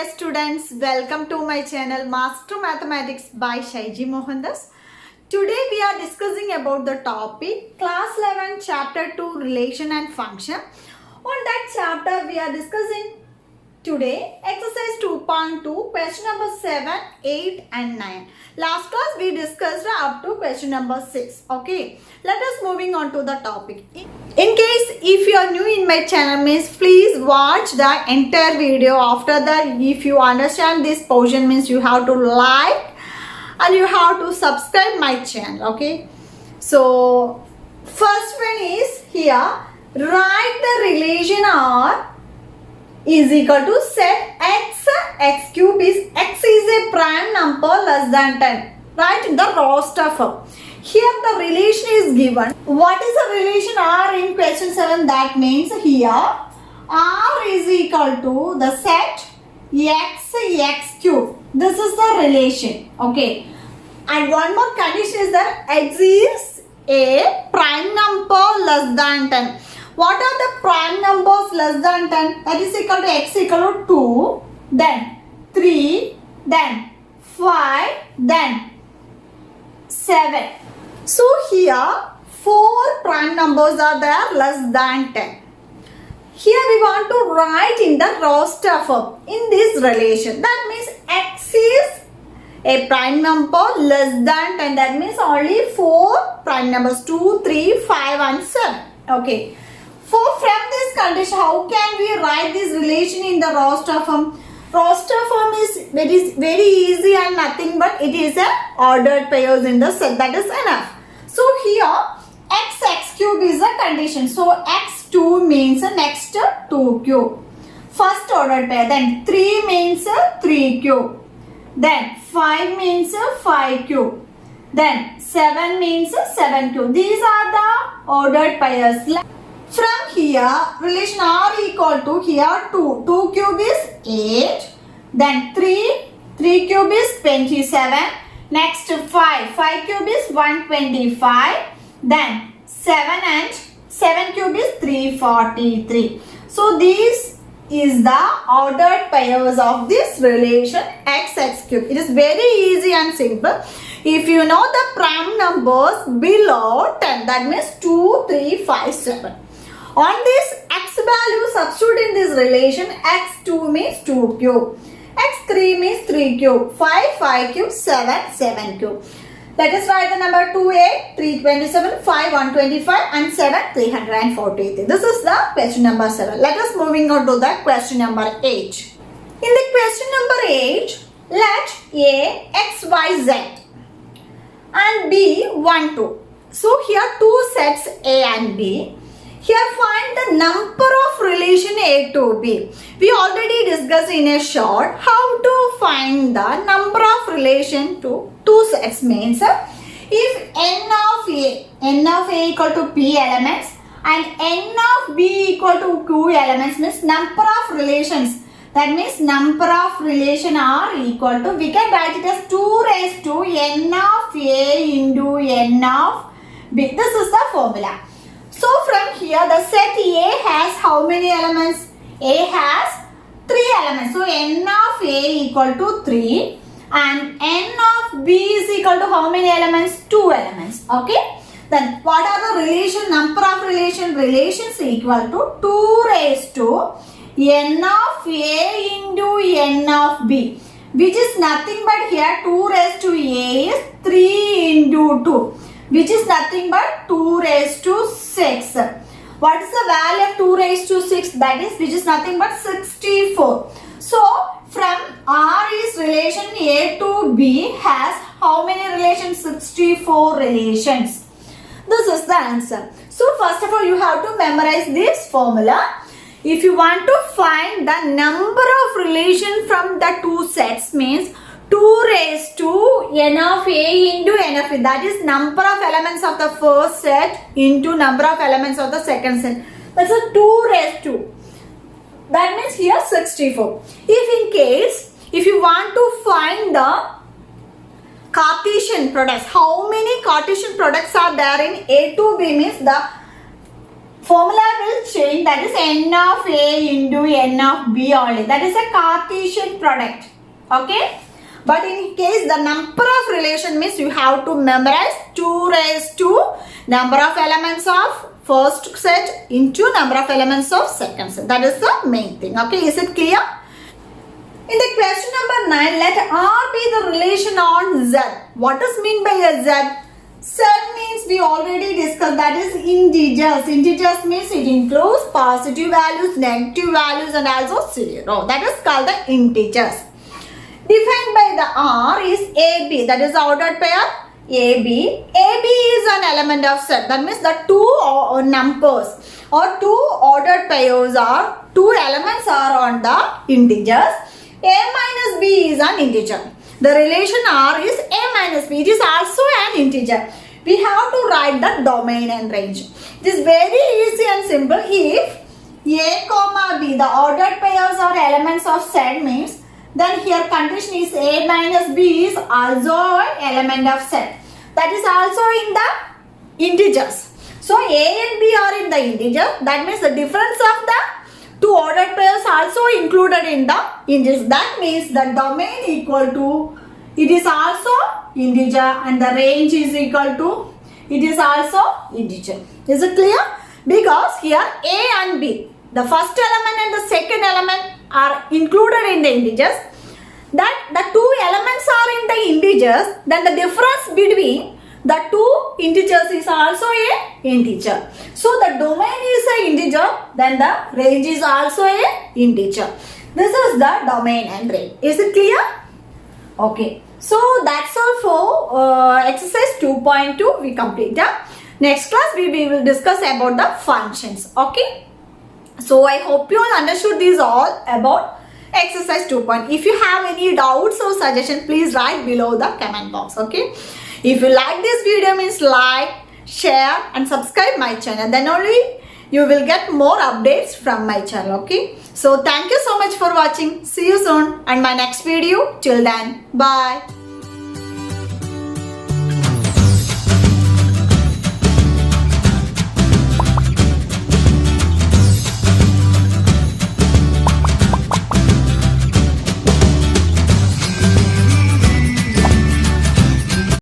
dear students, welcome to my channel Master Mathematics by Shaiji Mohandas. Today we are discussing about the topic Class 11 Chapter 2 Relation and Function. On that chapter we are discussing today exercise 2.2 question number 7, 8 and 9. Last class we discussed up to question number 6. Okay, let us moving on to the topic. In case if you are new in my channel means please watch the entire video. After that, if you understand this portion means you have to like and you have to subscribe my channel. Okay, so first one is here, write the relation R is equal to set x cube is x is a prime number less than 10. Right in the roster form. Here the relation is given. What is the relation R in question 7? That means here R is equal to the set x cube. This is the relation. Okay. And one more condition is that x is a prime number less than 10. What are the prime numbers less than 10? That is equal to x equal to 2, then 3, then 5, then 7. So here 4 prime numbers are there less than 10. Here we want to write in the roster form in this relation. That means x is a prime number less than 10. That means only 4 prime numbers 2, 3, 5 and 7. Okay. So from this condition, how can we write this relation in the roster form? Roster form is very easy and nothing but it is a ordered pairs in the set. That is enough. So here x cube is a condition. So x2 means next 2 cube. First ordered pair. Then 3 means 3 cube. Then 5 means 5 cube. Then 7 means 7 cube. These are the ordered pairs. From here, relation R equal to here 2. 2 cube is 8. Then 3 cube is 27. Next 5 cube is 125. Then 7 cube is 343. So this is the ordered pairs of this relation x cube. It is very easy and simple. If you know the prime numbers below 10, that means 2, 3, 5, 7. On this x value substitute in this relation, x2 means 2 cube, x3 means 3 cube, 5 cube, 7 cube. Let us write the number 2, 8, 327, 5, 125 and 7, 343. This is the question number 7. Let us moving on to the question number 8. In the question number 8, let A, x, y, z and B, 1, 2. So here two sets A and B. Here find the number of relation A to B. We already discussed in a short how to find the number of relation to two sets means if n of A equal to P elements and n of B equal to Q elements means number of relations. That means number of relation are equal to, we can write it as 2 raised to n of A into n of B. This is the formula. So from here the set A has how many elements? A has 3 elements. So n of A equal to 3 and n of B is equal to how many elements? 2 elements. Okay. Then what are the relation? Number of relations equal to 2 raised to n of A into n of B, which is nothing but here 2 raised to A is 3 into 2. Which is nothing but 2 raised to 6. What is the value of 2 raised to 6? That is, which is nothing but 64. So, from R is relation A to B has how many relations? 64 relations. This is the answer. So, first of all, you have to memorize this formula. If you want to find the number of relation from the two sets means 2 raised to n of A into n of B. That is number of elements of the first set into number of elements of the second set. That's a 2 raised to. That means here 64. If you want to find the Cartesian products, how many Cartesian products are there in A to B means the formula will change, that is n of A into n of B only. That is a Cartesian product. Okay. But in case the number of relation means you have to memorize 2 raised to number of elements of first set into number of elements of second set. That is the main thing. Okay. Is it clear? In the question number 9, let R be the relation on Z. What does mean by a Z? Z means we already discussed, that is integers. Integers means it includes positive values, negative values and also 0. That is called the integers. Defined by the R is AB, that is the ordered pair AB. AB is an element of set. That means the two numbers or two ordered pairs are, two elements are on the integers. A minus B is an integer. The relation R is A minus B. It is also an integer. We have to write the domain and range. It is very easy and simple. If A comma B, the ordered pairs or elements of set means, then here condition is A minus B is also an element of set. That is also in the integers. So A and B are in the integer. That means the difference of the two ordered pairs also included in the integers. That means the domain equal to, it is also integer and the range is equal to, it is also integer. Is it clear? Because here A and B, the first element and the second element are included in the integers. That the two elements are in the integers, then the difference between the two integers is also a integer. So the domain is a integer, then the range is also a integer. This is the domain and range. Is it clear? Okay. So that's all for exercise 2.2 we completed. Next class we will discuss about the functions. Okay. So I hope you all understood these all about exercise 2.0. If you have any doubts or suggestions, please write below the comment box. Okay. If you like this video, means like, share and subscribe my channel. Then only you will get more updates from my channel. Okay. So thank you so much for watching. See you soon and my next video. Till then, bye.